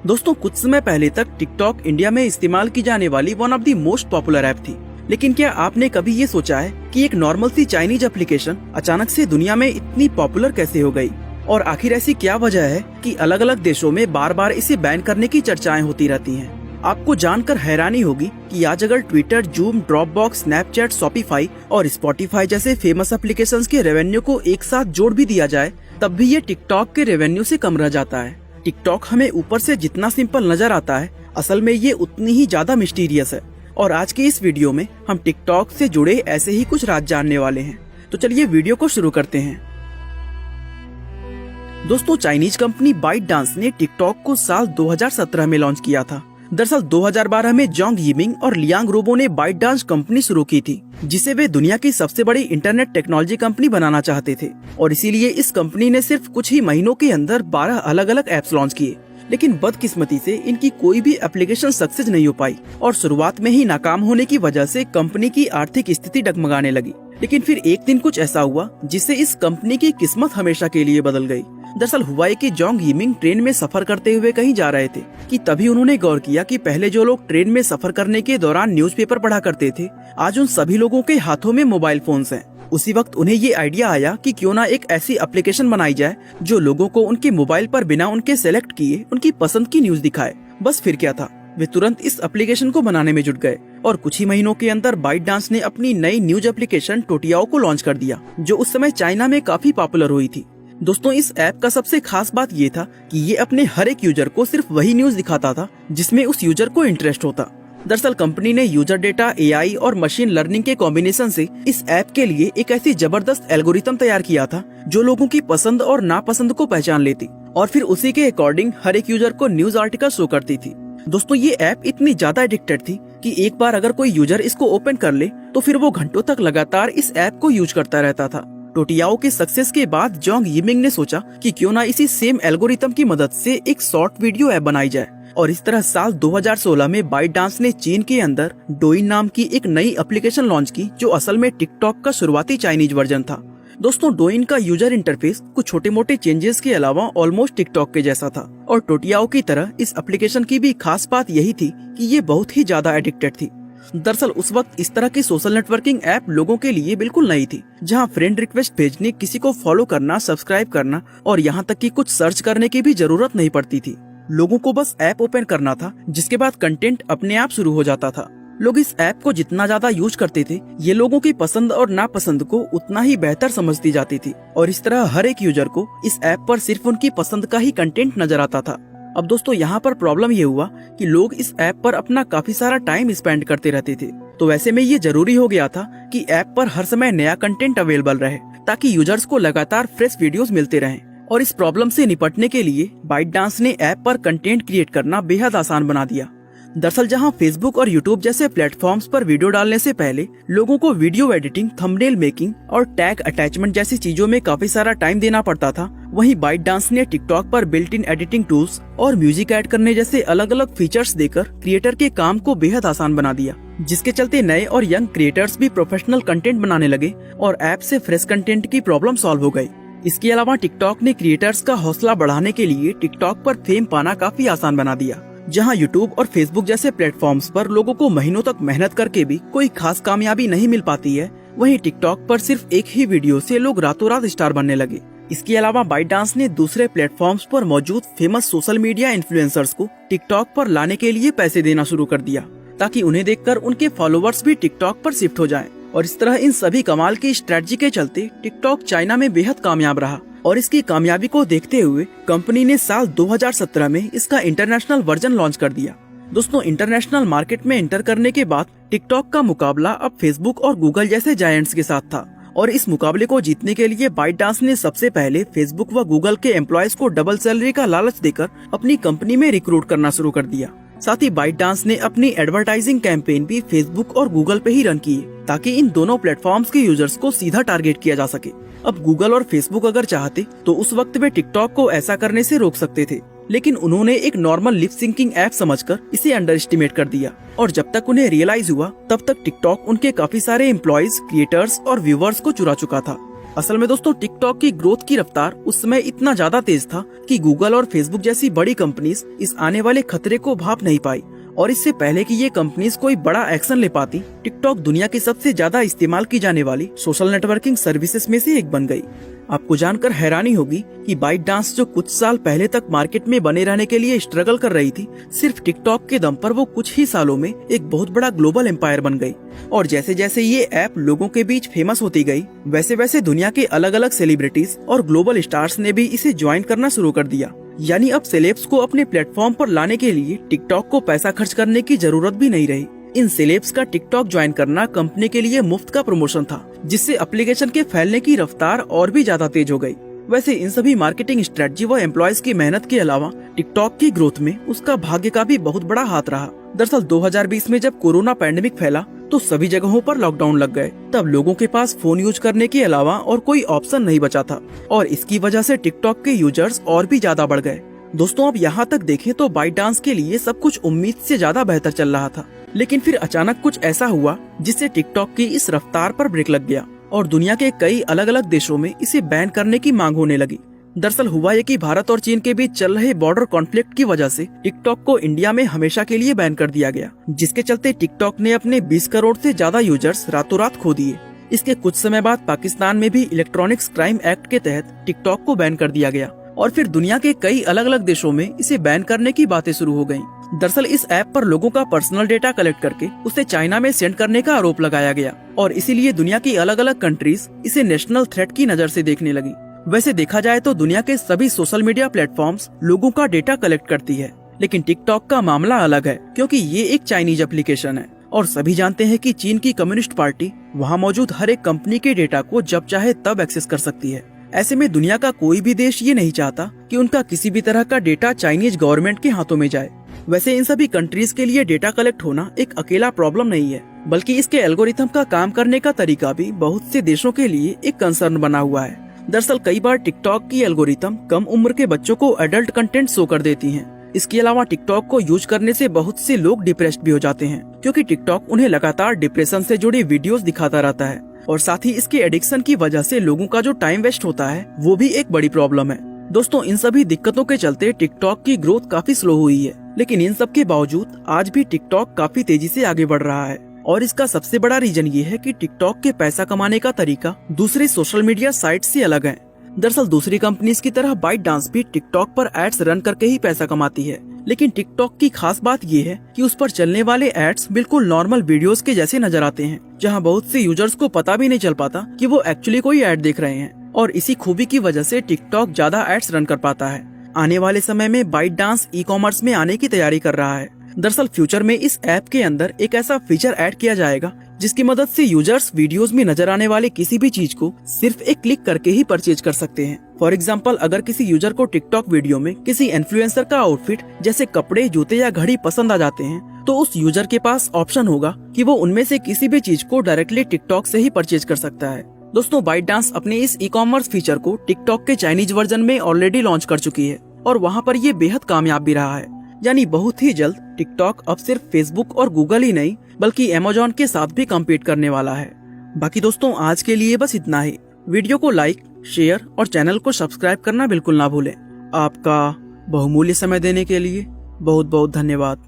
दोस्तों कुछ समय पहले तक टिकटॉक इंडिया में इस्तेमाल की जाने वाली one of the most popular app थी। लेकिन क्या आपने कभी ये सोचा है कि एक नॉर्मल सी चाइनीज एप्लीकेशन अचानक से दुनिया में इतनी पॉपुलर कैसे हो गई? और आखिर ऐसी क्या वजह है कि अलग अलग देशों में बार बार इसे बैन करने की चर्चाएं होती रहती हैं? आपको जानकर हैरानी होगी कि आज अगर Twitter, zoom, Dropbox, Snapchat, Shopify और स्पॉटिफाई जैसे फेमस एप्लीकेशंस के रेवेन्यू को एक साथ जोड़ भी दिया जाए तब भी ये टिकटॉक के रेवेन्यू से कम रह जाता है। टिकटॉक हमें ऊपर से जितना सिंपल नजर आता है, असल में ये उतनी ही ज्यादा मिस्टीरियस है। और आज के इस वीडियो में हम टिकटॉक से जुड़े ऐसे ही कुछ राज जानने वाले हैं। तो चलिए वीडियो को शुरू करते हैं। दोस्तों चाइनीज कंपनी बाइटडांस ने टिकटॉक को साल 2017 में लॉन्च किया था। दरअसल 2012 में जोंग यिमिंग और लियांग रोबो ने बाइटडांस कंपनी शुरू की थी, जिसे वे दुनिया की सबसे बड़ी इंटरनेट टेक्नोलॉजी कंपनी बनाना चाहते थे। और इसीलिए इस कंपनी ने सिर्फ कुछ ही महीनों के अंदर 12 अलग अलग ऐप्स लॉन्च किए। लेकिन बदकिस्मती से इनकी कोई भी एप्लीकेशन सक्सेस नहीं हो पाई और शुरुआत में ही नाकाम होने की वजह से कंपनी की आर्थिक स्थिति डगमगाने लगी। लेकिन फिर एक दिन कुछ ऐसा हुआ जिससे इस कंपनी की किस्मत हमेशा के लिए बदल गई। दरअसल हुआ कि जोंग यिमिंग ट्रेन में सफर करते हुए कहीं जा रहे थे कि तभी उन्होंने गौर किया कि पहले जो लोग ट्रेन में सफर करने के दौरान न्यूज़पेपर पढ़ा करते थे, आज उन सभी लोगों के हाथों में मोबाइल फोन्स हैं। उसी वक्त उन्हें ये आइडिया आया कि क्यों ना एक ऐसी एप्लीकेशन बनाई जाए जो लोगों को उनके मोबाइल पर बिना उनके सेलेक्ट किए उनकी पसंद की न्यूज दिखाए। बस फिर क्या था, वे तुरंत इस एप्लीकेशन को बनाने में जुट गए और कुछ ही महीनों के अंदर बाइटडांस ने अपनी नई न्यूज एप्लीकेशन टोटियाओ को लॉन्च कर दिया, जो उस समय चाइना में काफी पॉपुलर हुई थी। दोस्तों इस ऐप का सबसे खास बात ये था कि ये अपने हर एक यूजर को सिर्फ वही न्यूज दिखाता था जिसमें उस यूजर को इंटरेस्ट होता। दरअसल कंपनी ने यूजर डेटा, एआई और मशीन लर्निंग के कॉम्बिनेशन से इस ऐप के लिए एक ऐसी जबरदस्त एल्गोरिथम तैयार किया था जो लोगों की पसंद और नापसंद को पहचान लेती और फिर उसी के अकॉर्डिंग हर एक यूजर को न्यूज आर्टिकल शो करती थी। दोस्तों ये ऐप इतनी ज्यादा एडिक्टेड थी कि एक बार अगर कोई यूजर इसको ओपन कर ले तो फिर वो घंटों तक लगातार इस ऐप को यूज करता रहता था। टोटियाओ के सक्सेस के बाद जोंग यिमिंग ने सोचा कि क्यों ना इसी सेम एल्गोरिथम की मदद से एक शॉर्ट वीडियो ऐप बनाई जाए। और इस तरह साल 2016 में बाइटडांस ने चीन के अंदर डोइन नाम की एक नई एप्लीकेशन लॉन्च की, जो असल में टिकटॉक का शुरुआती चाइनीज वर्जन था। दोस्तों डोइन का यूजर इंटरफेस कुछ छोटे मोटे चेंजेस के अलावा ऑलमोस्ट टिकटॉक के जैसा था और टोटियाओ की तरह इस एप्लीकेशन की भी खास बात यही थी कि ये बहुत ही ज्यादा एडिक्टेड थी। दरअसल उस वक्त इस तरह की सोशल नेटवर्किंग ऐप लोगों के लिए बिल्कुल नई थी, जहां फ्रेंड रिक्वेस्ट भेजने, किसी को फॉलो करना, सब्सक्राइब करना और यहाँ तक कि कुछ सर्च करने की भी जरूरत नहीं पड़ती थी। लोगों को बस ऐप ओपन करना था, जिसके बाद कंटेंट अपने आप शुरू हो जाता था। लोग इस ऐप को जितना ज्यादा यूज करते थे, ये लोगों की पसंद और नापसंद को उतना ही बेहतर समझती जाती थी और इस तरह हर एक यूजर को इस ऐप पर सिर्फ उनकी पसंद का ही कंटेंट नजर आता था। अब दोस्तों यहाँ पर प्रॉब्लम ये हुआ कि लोग इस ऐप पर अपना काफी सारा टाइम स्पेंड करते रहते थे, तो वैसे में ये जरूरी हो गया था कि ऐप पर हर समय नया कंटेंट अवेलेबल रहे ताकि यूजर्स को लगातार फ्रेश वीडियोस मिलते रहें। और इस प्रॉब्लम से निपटने के लिए बाइटडांस ने ऐप पर कंटेंट क्रिएट करना बेहद आसान बना दिया। दरअसल जहां फेसबुक और यूट्यूब जैसे प्लेटफॉर्म्स पर वीडियो डालने से पहले लोगों को वीडियो एडिटिंग, थंबनेल मेकिंग और टैग अटैचमेंट जैसी चीजों में काफी सारा टाइम देना पड़ता था, वहीं बाइटडांस ने टिकटॉक पर बिल्ट इन एडिटिंग टूल्स और म्यूजिक ऐड करने जैसे अलग अलग फीचर्स देकर क्रिएटर के काम को बेहद आसान बना दिया, जिसके चलते नए और यंग क्रिएटर्स भी प्रोफेशनल कंटेंट बनाने लगे और ऐप से फ्रेश कंटेंट की प्रॉब्लम सॉल्व हो गई। इसके अलावा टिकटॉक ने क्रिएटर्स का हौसला बढ़ाने के लिए टिकटॉक पर फेम पाना काफी आसान बना दिया। जहां यूट्यूब और फेसबुक जैसे प्लेटफॉर्म्स पर लोगों को महीनों तक मेहनत करके भी कोई खास कामयाबी नहीं मिल पाती है, वहीं टिकटॉक पर सिर्फ एक ही वीडियो से लोग रातों रात स्टार बनने लगे। इसके अलावा बाइटडांस ने दूसरे प्लेटफॉर्म्स पर मौजूद फेमस सोशल मीडिया इन्फ्लुएंसर्स को टिकटॉक पर लाने के लिए पैसे देना शुरू कर दिया, ताकि उन्हें देखकर उनके फॉलोवर्स भी टिकटॉक पर शिफ्ट हो जाएं। और इस तरह इन सभी कमाल की स्ट्रेटजी के चलते टिकटॉक चाइना में बेहद कामयाब रहा और इसकी कामयाबी को देखते हुए कंपनी ने साल 2017 में इसका इंटरनेशनल वर्जन लॉन्च कर दिया। दोस्तों इंटरनेशनल मार्केट में एंटर करने के बाद टिकटॉक का मुकाबला अब फेसबुक और गूगल जैसे जायंट्स के साथ था और इस मुकाबले को जीतने के लिए बाइटडांस ने सबसे पहले फेसबुक व गूगल के एम्प्लॉयज को डबल सैलरी का लालच देकर अपनी कंपनी में रिक्रूट करना शुरू कर दिया। साथ ही बाइटडांस ने अपनी एडवर्टाइजिंग कैंपेन भी फेसबुक और गूगल पे ही रन किए, ताकि इन दोनों प्लेटफॉर्म्स के यूजर्स को सीधा टारगेट किया जा सके। अब गूगल और फेसबुक अगर चाहते तो उस वक्त वे टिकटॉक को ऐसा करने से रोक सकते थे, लेकिन उन्होंने एक नॉर्मल लिप सिंकिंग ऐप समझकर इसे अंडर एस्टिमेट कर दिया और जब तक उन्हें रियलाइज हुआ तब तक टिकटॉक उनके काफी सारे एम्प्लॉयज, क्रिएटर्स और व्यूवर्स को चुरा चुका था। असल में दोस्तों टिकटॉक की ग्रोथ की रफ्तार उस समय इतना ज्यादा तेज था कि गूगल और फेसबुक जैसी बड़ी कंपनीज इस आने वाले खतरे को भाप नहीं पाई, और इससे पहले कि ये कंपनीज कोई बड़ा एक्शन ले पाती, टिकटॉक दुनिया की सबसे ज्यादा इस्तेमाल की जाने वाली सोशल नेटवर्किंग सर्विसेज में से एक बन गई। आपको जानकर हैरानी होगी कि ByteDance जो कुछ साल पहले तक मार्केट में बने रहने के लिए स्ट्रगल कर रही थी, सिर्फ टिकटॉक के दम पर वो कुछ ही सालों में एक बहुत बड़ा ग्लोबल एम्पायर बन गई। और जैसे जैसे ये ऐप लोगों के बीच फेमस होती गई, वैसे वैसे दुनिया के अलग अलग सेलिब्रिटीज और ग्लोबल स्टार्स ने भी इसे ज्वाइन करना शुरू कर दिया। यानी अब सेलेब्स को अपने प्लेटफॉर्म पर लाने के लिए टिकटॉक को पैसा खर्च करने की जरूरत भी नहीं रही। इन सेलेब्स का टिकटॉक ज्वाइन करना कंपनी के लिए मुफ्त का प्रमोशन था, जिससे एप्लीकेशन के फैलने की रफ्तार और भी ज्यादा तेज हो गई। वैसे इन सभी मार्केटिंग स्ट्रेटजी व एम्प्लॉयज की मेहनत के अलावा टिकटॉक की ग्रोथ में उसका भाग्य का भी बहुत बड़ा हाथ रहा। दरअसल 2020 में जब कोरोना पैंडेमिक फैला तो सभी जगहों पर लॉकडाउन लग गए। तब लोगों के पास फोन यूज करने के अलावा और कोई ऑप्शन नहीं बचा था, और इसकी वजह से टिकटॉक के यूजर्स और भी ज्यादा बढ़ गए। दोस्तों अब यहाँ तक देखें तो ByteDance के लिए सब कुछ उम्मीद से ज्यादा बेहतर चल रहा था, लेकिन फिर अचानक कुछ ऐसा हुआ जिससे टिकटॉक की इस रफ्तार पर ब्रेक लग गया और दुनिया के कई अलग अलग देशों में इसे बैन करने की मांग होने लगी। दरअसल हुआ ये कि भारत और चीन के बीच चल रहे बॉर्डर कॉन्फ्लिक्ट की वजह से टिकटॉक को इंडिया में हमेशा के लिए बैन कर दिया गया, जिसके चलते टिकटॉक ने अपने 20 करोड़ से ज्यादा यूजर्स रातों रात खो दिए। इसके कुछ समय बाद पाकिस्तान में भी इलेक्ट्रॉनिक्स क्राइम एक्ट के तहत टिकटॉक को बैन कर दिया गया, और फिर दुनिया के कई अलग अलग देशों में इसे बैन करने की बातें शुरू हो गयी। दरअसल इस ऐप पर लोगों का पर्सनल डेटा कलेक्ट करके उसे चाइना में सेंड करने का आरोप लगाया गया, और इसीलिए दुनिया की अलग अलग कंट्रीज इसे नेशनल थ्रेट की नजर से देखने लगी। वैसे देखा जाए तो दुनिया के सभी सोशल मीडिया प्लेटफॉर्म्स लोगों का डेटा कलेक्ट करती है, लेकिन टिकटॉक का मामला अलग है, क्योंकि ये एक चाइनीज एप्लीकेशन है और सभी जानते हैं कि चीन की कम्युनिस्ट पार्टी वहाँ मौजूद हर एक कंपनी के डेटा को जब चाहे तब एक्सेस कर सकती है। ऐसे में दुनिया का कोई भी देश ये नहीं चाहता कि उनका किसी भी तरह का डेटा चाइनीज गवर्नमेंट के हाथों में जाए। वैसे इन सभी कंट्रीज के लिए डेटा कलेक्ट होना एक अकेला प्रॉब्लम नहीं है, बल्कि इसके एल्गोरिथम का काम करने का तरीका भी बहुत से देशों के लिए एक कंसर्न बना हुआ है। दरअसल कई बार टिकटॉक की एल्गोरिथम कम उम्र के बच्चों को एडल्ट कंटेंट शो कर देती हैं। इसके अलावा टिकटॉक को यूज करने से बहुत से लोग डिप्रेस्ड भी हो जाते हैं, क्योंकि टिकटॉक उन्हें लगातार डिप्रेशन से जुड़ी वीडियोस दिखाता रहता है, और साथ ही इसके एडिक्शन की वजह से लोगों का जो टाइम वेस्ट होता है वो भी एक बड़ी प्रॉब्लम है। दोस्तों इन सभी दिक्कतों के चलते टिकटॉक की ग्रोथ काफी स्लो हुई है, लेकिन इन सब के बावजूद आज भी टिकटॉक काफी तेजी से आगे बढ़ रहा है, और इसका सबसे बड़ा रीजन ये है कि टिकटॉक के पैसा कमाने का तरीका दूसरे सोशल मीडिया साइट से अलग है। दरअसल दूसरी कंपनीज की तरह ByteDance भी टिकटॉक पर एड्स रन करके ही पैसा कमाती है, लेकिन टिकटॉक की खास बात ये है कि उस पर चलने वाले एड्स बिल्कुल नॉर्मल वीडियोस के जैसे नजर आते हैं, जहां बहुत से यूजर्स को पता भी नहीं चल पाता कि वो एक्चुअली कोई ऐड देख रहे हैं, और इसी खूबी की वजह से टिकटॉक ज्यादा एड्स रन कर पाता है। आने वाले समय में ByteDance ई-कॉमर्स में आने की तैयारी कर रहा है। दरअसल फ्यूचर में इस ऐप के अंदर एक ऐसा फीचर ऐड किया जाएगा जिसकी मदद से यूजर्स वीडियोस में नजर आने वाले किसी भी चीज को सिर्फ एक क्लिक करके ही परचेज कर सकते हैं। फॉर एग्जाम्पल, अगर किसी यूजर को टिकटॉक वीडियो में किसी इन्फ्लुएंसर का आउटफिट जैसे कपड़े, जूते या घड़ी पसंद आ जाते हैं, तो उस यूजर के पास ऑप्शन होगा कि वो उनमें से किसी भी चीज को डायरेक्टली टिकटॉक से ही परचेज कर सकता है। दोस्तों ByteDance अपने इस ई-कॉमर्स फीचर को टिकटॉक के चाइनीज वर्जन में ऑलरेडी लॉन्च कर चुकी है, और वहाँ पर ये बेहद कामयाब भी रहा है। यानी बहुत ही जल्द टिकटॉक अब सिर्फ फेसबुक और गूगल ही नहीं बल्कि अमेज़न के साथ भी कम्पीट करने वाला है। बाकी दोस्तों आज के लिए बस इतना ही। वीडियो को लाइक, शेयर और चैनल को सब्सक्राइब करना बिल्कुल ना भूलें। आपका बहुमूल्य समय देने के लिए बहुत बहुत धन्यवाद।